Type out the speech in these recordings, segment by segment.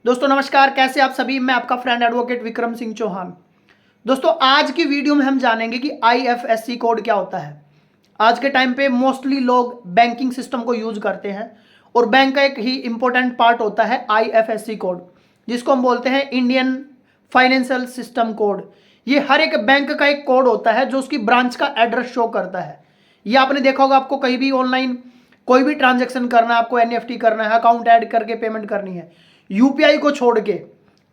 दोस्तों नमस्कार, कैसे आप सभी। मैं आपका फ्रेंड एडवोकेट विक्रम सिंह चौहान। दोस्तों आज की वीडियो में हम जानेंगे कि आईएफएससी कोड क्या होता है। आज के टाइम पे मोस्टली लोग बैंकिंग सिस्टम को यूज करते हैं और बैंक का एक ही इंपॉर्टेंट पार्ट होता है आईएफएससी कोड, जिसको हम बोलते हैं इंडियन फाइनेंशियल सिस्टम कोड। ये हर एक बैंक का एक कोड होता है जो उसकी ब्रांच का एड्रेस शो करता है। ये आपने देखा होगा, आपको कहीं भी ऑनलाइन कोई भी ट्रांजेक्शन करना है, आपको एनईएफटी करना है, अकाउंट ऐड करके पेमेंट करनी है, यूपीआई को छोड़ के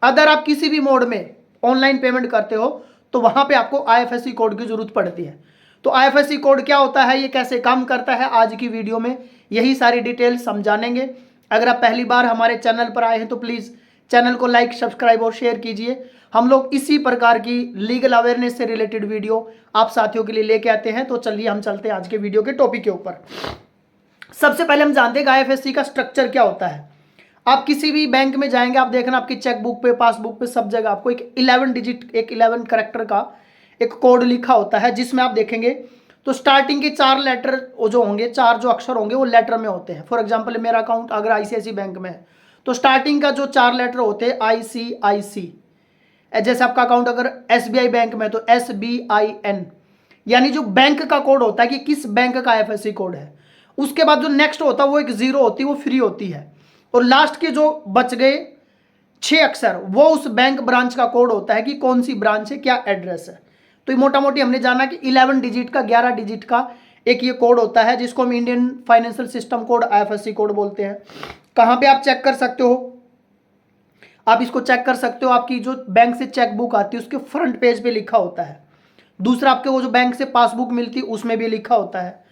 अदर आप किसी भी मोड में ऑनलाइन पेमेंट करते हो तो वहां पे आपको आईएफएससी कोड की जरूरत पड़ती है। तो आईएफएससी कोड क्या होता है, ये कैसे काम करता है, आज की वीडियो में यही सारी डिटेल्स हम जानेंगे। अगर आप पहली बार हमारे चैनल पर आए हैं तो प्लीज़ चैनल को लाइक, सब्सक्राइब और शेयर कीजिए। हम लोग इसी प्रकार की लीगल अवेयरनेस से रिलेटेड वीडियो आप साथियों के लिए लेके आते हैं। तो चलिए हम चलते हैं आज के वीडियो के टॉपिक के ऊपर। सबसे पहले हम जानते हैं कि आईएफएससी का स्ट्रक्चर क्या होता है। आप किसी भी बैंक में जाएंगे, आप देखना आपकी चेकबुक पे, पासबुक पे, सब जगह आपको एक 11 डिजिट, एक 11 करेक्टर का एक कोड लिखा होता है, जिसमें आप देखेंगे तो स्टार्टिंग के 4 लेटर जो होंगे, 4 जो अक्षर होंगे वो लेटर में होते हैं। फॉर एग्जांपल मेरा अकाउंट अगर आईसीआईसी बैंक में है तो स्टार्टिंग का जो 4 लेटर होते हैं आईसीआईसी। जैसे आपका अकाउंट अगर एसबीआई बैंक में तो SBIN, यानी जो बैंक का कोड होता है कि किस बैंक का आईएफएससी कोड है। उसके बाद जो नेक्स्ट होता है वो एक 0 होती है, वो फ्री होती है। और लास्ट के जो बच गए 6 अक्षर वो उस बैंक ब्रांच का कोड होता है कि कौन सी ब्रांच है, क्या एड्रेस है। तो ये मोटा मोटी हमने जाना कि 11 डिजिट का, 11 डिजिट का एक ये कोड होता है, जिसको हम Indian financial system code, IFSC code बोलते हैं। कहाँ पे आप चेक कर सकते हो, आप इसको चेक कर सकते हो, आपकी जो बैंक से चेकबुक आती है उसके फ्रंट पेज पे लिखा होता है। दूसरा, आपके वो जो बैंक से पासबुक मिलती है उसमें भी लिखा होता है।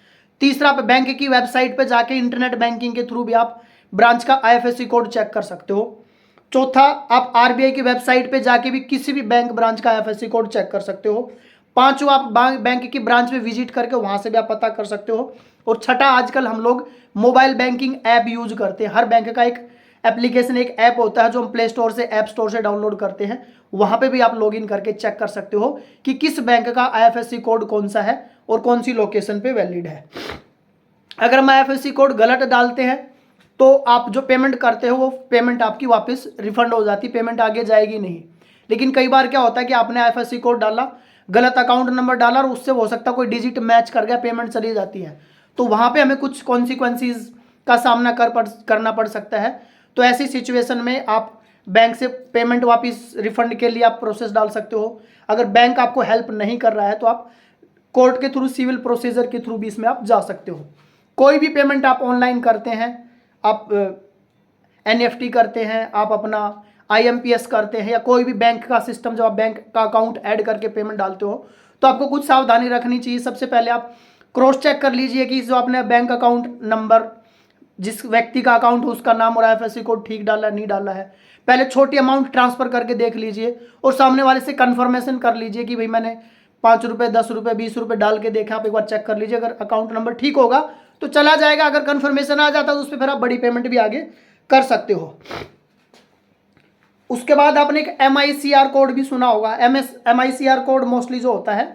तीसरा, आप बैंक की वेबसाइट पे जाके इंटरनेट बैंकिंग के थ्रू भी आप ब्रांच का आईएफएससी कोड चेक कर सकते हो। चौथा, आप आरबीआई की वेबसाइट पे जाके भी किसी भी बैंक ब्रांच का आईएफएससी कोड चेक कर सकते हो। पांचवा, आप बैंक की ब्रांच में विजिट करके वहां से भी आप पता कर सकते हो। और छठा, आजकल हम लोग मोबाइल बैंकिंग ऐप यूज करते हैं। हर बैंक का एक एप्लीकेशन, एक ऐप होता है जो हम प्ले स्टोर से, ऐप स्टोर से डाउनलोड करते हैं। वहां पे भी आप लॉग इन करके चेक कर सकते हो कि किस बैंक का आईएफएससी कोड कौन सा है और कौन सी लोकेशन पे वैलिड है। अगर हम आईएफएससी कोड गलत डालते हैं तो आप जो पेमेंट करते हो वो पेमेंट आपकी वापस रिफंड हो जाती, पेमेंट आगे जाएगी नहीं। लेकिन कई बार क्या होता है कि आपने आईएफएससी कोड डाला, गलत अकाउंट नंबर डाला और उससे हो सकता है कोई डिजिट मैच कर गया, पेमेंट चली जाती है। तो वहां पे हमें कुछ कॉन्सिक्वेंसीज का सामना करना पड़ सकता है। तो ऐसी सिचुएशन में आप बैंक से पेमेंट वापस रिफंड के लिए आप प्रोसेस डाल सकते हो। अगर बैंक आपको हेल्प नहीं कर रहा है तो आप कोर्ट के थ्रू, सिविल प्रोसीजर के थ्रू भी इसमें आप जा सकते हो। कोई भी पेमेंट आप ऑनलाइन करते हैं, आप एनईएफटी करते हैं, आप अपना आईएमपीएस करते हैं, या कोई भी बैंक का सिस्टम जब आप बैंक का अकाउंट ऐड करके पेमेंट डालते हो तो आपको कुछ सावधानी रखनी चाहिए। सबसे पहले आप क्रॉस चेक कर लीजिए कि जो आपने बैंक अकाउंट नंबर, जिस व्यक्ति का अकाउंट हो उसका नाम और आईएफएससी कोड ठीक डाला नहीं डाला है। पहले छोटी अमाउंट ट्रांसफर करके देख लीजिए और सामने वाले से कंफर्मेशन कर लीजिए कि भाई मैंने 5 रुपये, 10 रुपये, 20 रुपये डाल के देखा। आप एक बार चेक कर लीजिए, अगर अकाउंट नंबर ठीक होगा तो चला जाएगा, अगर कंफर्मेशन आ जाता है तो उस पर फिर आप बड़ी पेमेंट भी आगे कर सकते हो। उसके बाद आपने एक MICR कोड भी सुना होगा। MICR कोड मोस्टली जो होता है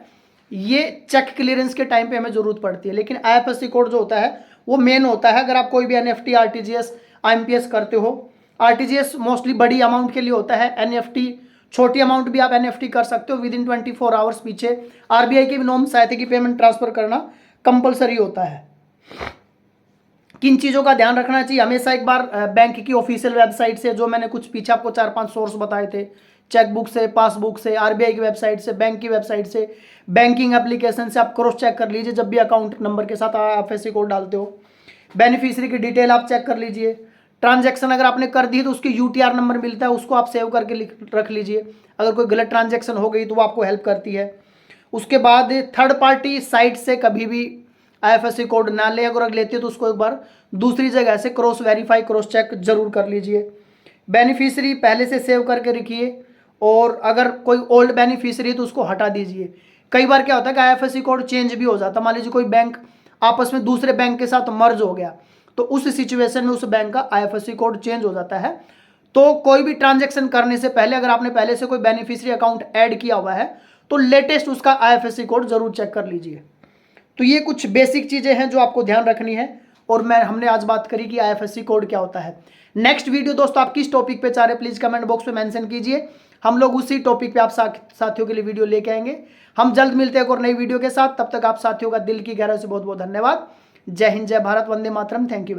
ये चेक क्लियरेंस के टाइम पे हमें जरूरत पड़ती है, लेकिन आईएफएससी कोड जो होता है वो मेन होता है अगर आप कोई भी एनईएफटी, आरटीजीएस, आईएमपीएस करते हो। आरटीजीएस मोस्टली बड़ी अमाउंट के लिए होता है, एनईएफटी छोटी अमाउंट भी आप एनईएफटी कर सकते हो विद इन 24 आवर्स। पीछे आरबीआई के भी नॉर्म्स आए थे कि पेमेंट ट्रांसफर करना कंपलसरी होता है। किन चीज़ों का ध्यान रखना चाहिए, हमेशा एक बार बैंक की ऑफिशियल वेबसाइट से, जो मैंने कुछ पीछे आपको 4-5 सोर्स बताए थे, चेकबुक से, पासबुक से, आरबीआई की वेबसाइट से, बैंक की वेबसाइट से, बैंकिंग एप्लीकेशन से आप क्रॉस चेक कर लीजिए जब भी अकाउंट नंबर के साथ आईएफएससी कोड डालते हो। बेनिफिशियरी की डिटेल आप चेक कर लीजिए। ट्रांजैक्शन अगर आपने कर दी तो उसकी यूटीआर नंबर मिलता है, उसको आप सेव करके रख लीजिए। अगर कोई गलत ट्रांजैक्शन हो गई तो वो आपको हेल्प करती है। उसके बाद थर्ड पार्टी साइट से कभी भी आईएफएससी कोड ना ले, अगर लेते हो तो उसको एक बार दूसरी जगह से क्रॉस वेरीफाई, क्रॉस चेक जरूर कर लीजिए। बेनिफिशियरी पहले से सेव करके रखिए, और अगर कोई ओल्ड बेनिफिशियरी है तो उसको हटा दीजिए। कई बार क्या होता है कि आईएफएससी कोड चेंज भी हो जाता है। मान लीजिए कोई बैंक आपस में दूसरे बैंक के साथ मर्ज हो गया तो उस सिचुएशन में उस बैंक का आईएफएससी कोड चेंज हो जाता है। तो कोई भी ट्रांजैक्शन करने से पहले अगर आपने पहले से कोई बेनिफिशियरी अकाउंट ऐड किया हुआ है तो लेटेस्ट उसका आईएफएससी कोड जरूर चेक कर लीजिए। तो ये कुछ बेसिक चीज़ें हैं जो आपको ध्यान रखनी है, और हमने आज बात करी कि आईएफएससी कोड क्या होता है। नेक्स्ट वीडियो दोस्तों आप किस टॉपिक पे चाह रहे प्लीज कमेंट बॉक्स में मेंशन कीजिए, हम लोग उसी टॉपिक पे आप साथियों के लिए वीडियो लेके आएंगे। हम जल्द मिलते हैं एक और नई वीडियो के साथ, तब तक आप साथियों का दिल की गहराई से बहुत बहुत धन्यवाद। जय हिंद, जय भारत, वंदे मातरम, थैंक यू।